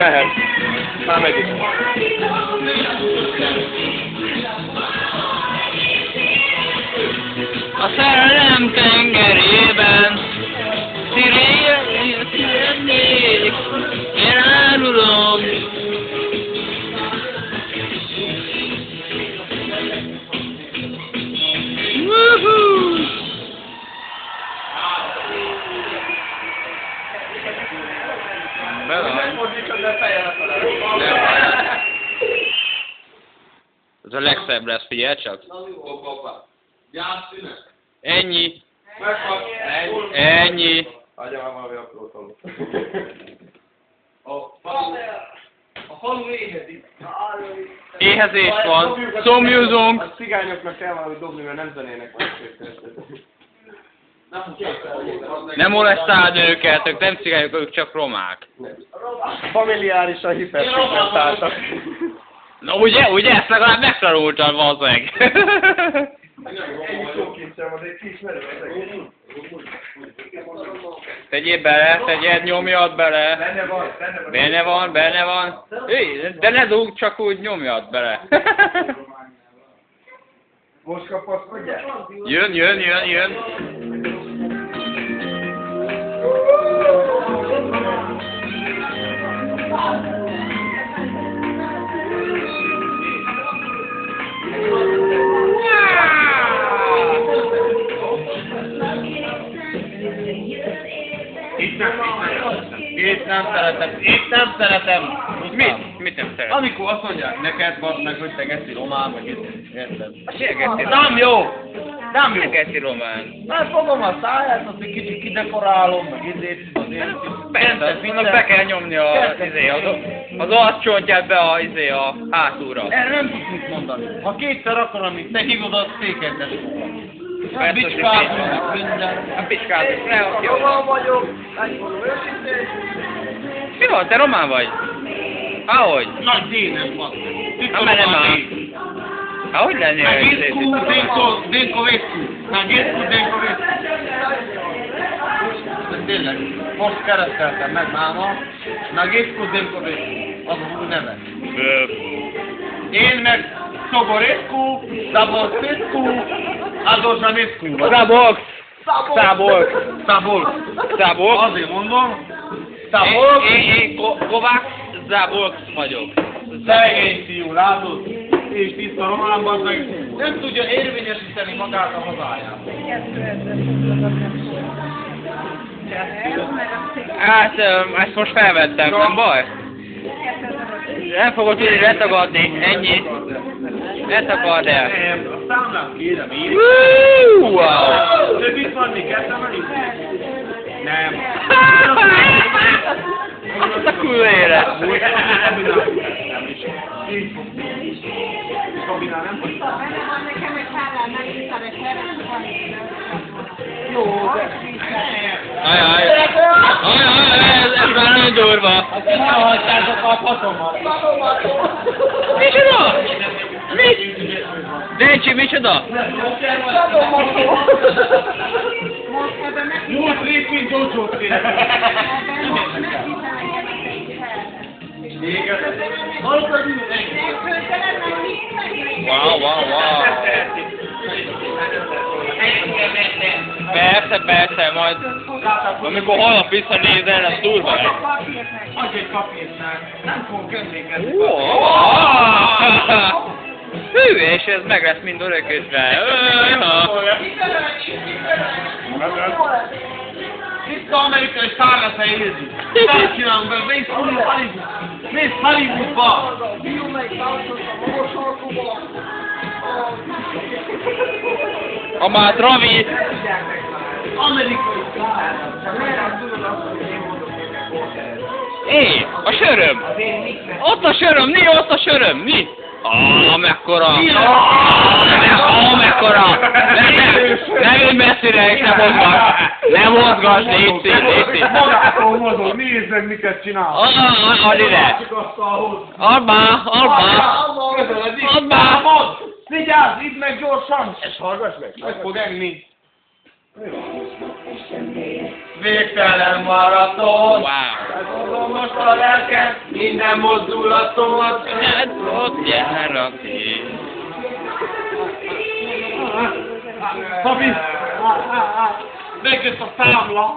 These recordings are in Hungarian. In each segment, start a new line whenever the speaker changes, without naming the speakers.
Mehet. Már megyünk.
A szerelem tengerében szirénnék, én árulom. Ez a legszebb lesz, figyelj csak. Ennyi. Ennyi.
Adja már valami apró szomot.
A falu éhezik.
Éhezés van. Szomjúzunk.
A cigányoknak kell valami dobni, mert nem zenének majd.
Nem molesztáld őket, ők nem cigányok, ők csak romák.
Familiárisan hiperpigmentáltak.
Na ugye, ezt legalább megtanultad, vazzeg. Tegyél bele, nyomjad bele. Benne van. De ne dugd, csak úgy nyomjad bele.
Most kapaszkodjál?
Jön. Itt nem szeretem. Mit nem szeretem?
Amikor azt mondják neked, van meg, hogy te geszi román, meg érted?
Nem jó! Geszi román.
Hát fogom a száját, azt egy kicsit kidekorálom, meg azért.
Persze, mindnak be kell nyomni az arccsontját be a hátulra.
Erre nem tudsz mit mondani. Ha kétszer akar, amit te hívod, az székentes fogom.
Persze,
Bicskázunk minden.
A bicskázunk, ne a jó.
Román vagyok, megmondom őszintén.
Mi van, te román vagy? Ahogy?
Nagy dénes van.
Mert nem áll. Ahogy lennél?
Nagiecku, Denkovescu. Tényleg, most kereszteltem meg máma. Nagiecku, Denkovescu. Az a új neve. Én meg Szoborescu, Szabolcsescu, Adorzanescu.
Szabolcs.
Azért mondom. Szabolcs.
Én Kovács Szabolcs vagyok.
Szegény fiú, látod? És tiszta románban meg nem tudja érvényesíteni magát a hazájában.
Hát, ezt most felvettem, nem baj? Nem fogod tudni letagadni, ennyi. Ne tagad el.
Nem, a számlát kérem én.
Wow!
Több itt van, mi kell emelni? Nem.
Az a kurva élet.
Nem is. Így fog. Kombinál nem fog. Jó, de...
Ajaj, ez már nagyon durva.
Ne hagytátok a hatomat.
Micsoda? Dencsi, micsoda?
Múlt rész, mint Jojo-t kérek.
Wow. Persze, majd amikor holnap visszanézel, ez durva lesz.
Adj egy papírnál. Nem fogok emlékezni.
Hű, és ez meg lesz mind örökösre.
Itt az amerikai szárlata érzi. Azt csinálunk be, mész Hollywoodba.
A már Travi.
Amerikai
Éj, a söröm. Ott a söröm, mi? Mekkora! Mekkora! Ne ülj messzire, és ne mozgass, légy szín.
Magától mozog, nézd meg, miket csinál.
Add ide! Add már!
Vigyázz, idd meg gyorsan! Ezt hallgass meg! Meg fog enni. Végtelen maraton.
Wow.
Átadom most a lelkem, minden mozdulatomat.
Hát ott jár a tél.
Szabi! Megjött a számla!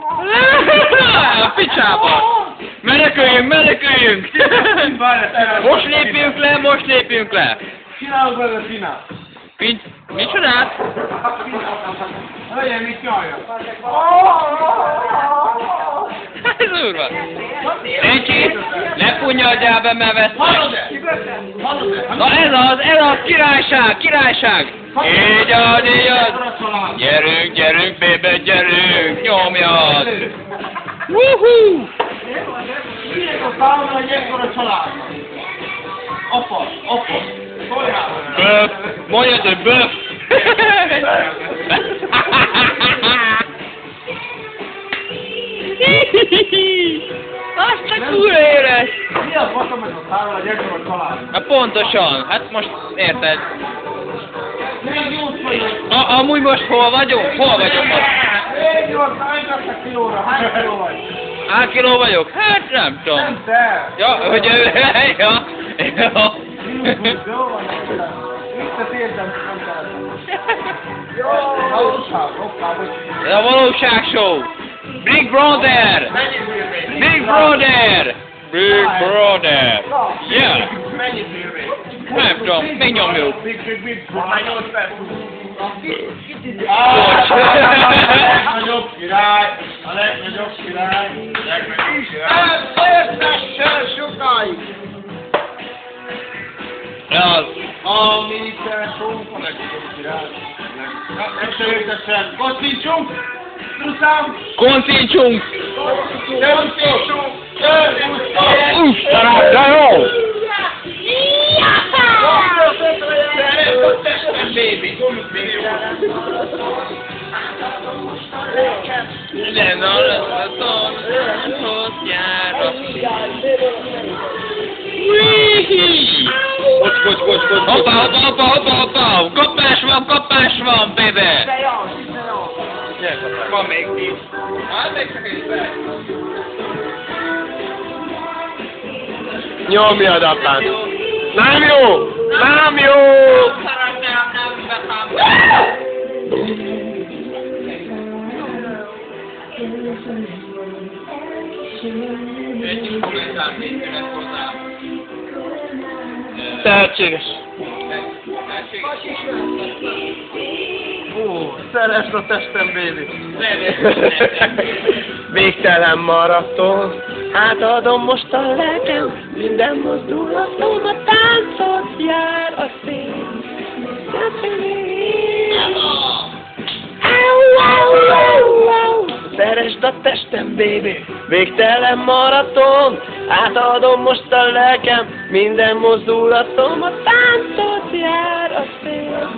A picsába! Meneküljünk, meneküljünk! Most lépjünk le!
Csinálok vele finát!
Mit csinált?
Legyen mit nyalja!
Ez durva! Ricsi, ne punnyadjál be, mert vesztek!
Hallod-e? Hallod-e?
Na ez az, királyság! Így az! Gyerünk, bébe, gyerünk! Nyomjad! Woohoo!
Miért a számla, hogy ekkor a családnak? Apa! Szóljál!
Böf! Mondjad, hogy böf! Azt csak kurva éres!
Mi a faszom ez a számla, hogy ekkor a családnak?
Na pontosan, hát most érted.
Még jót vagyok!
Amúgy most hol vagyunk? Hol vagyok most?
Még jót, hány kilóra? Hány kiló vagy?
Hány kiló vagyok? Hát nem tudom.
Nem te!
Ja, hogy ja.
Jó van, visszatérdem, nem tehetem. Jó, valóság, hoppá, hogy...
A valóság show. Big Brother! Big Brother! Big Brother! Yeah!
Mennyit érvény?
Nem tudom, még nyomjuk.
Már 8 perc. A legnagyobb király! A legnagyobb király! Elfértessen sokáig!
Az.
A miniszteresünk a legnagyobb király! Elfértessen! Kocsincsunk! Truszám!
Koncincsunk!
Kocsincsunk!
De jó! Minden alaton, ott jár a Kocs! Hoppa! Kapás van, baby! Van még 10. Hát még csak egy perc.
Nyomjad, apám! Nem jó!
Egy kommentár nézőnek hozzá.
Tehetséges! Szeresd a testem, baby! Végtelen maraton, átadom most a lelkem, minden mozdulatom a táncot jár a szél. Szeresd a testem, baby! Végtelen maraton, átadom most a lelkem, minden mozdulatom a táncot jár a szél.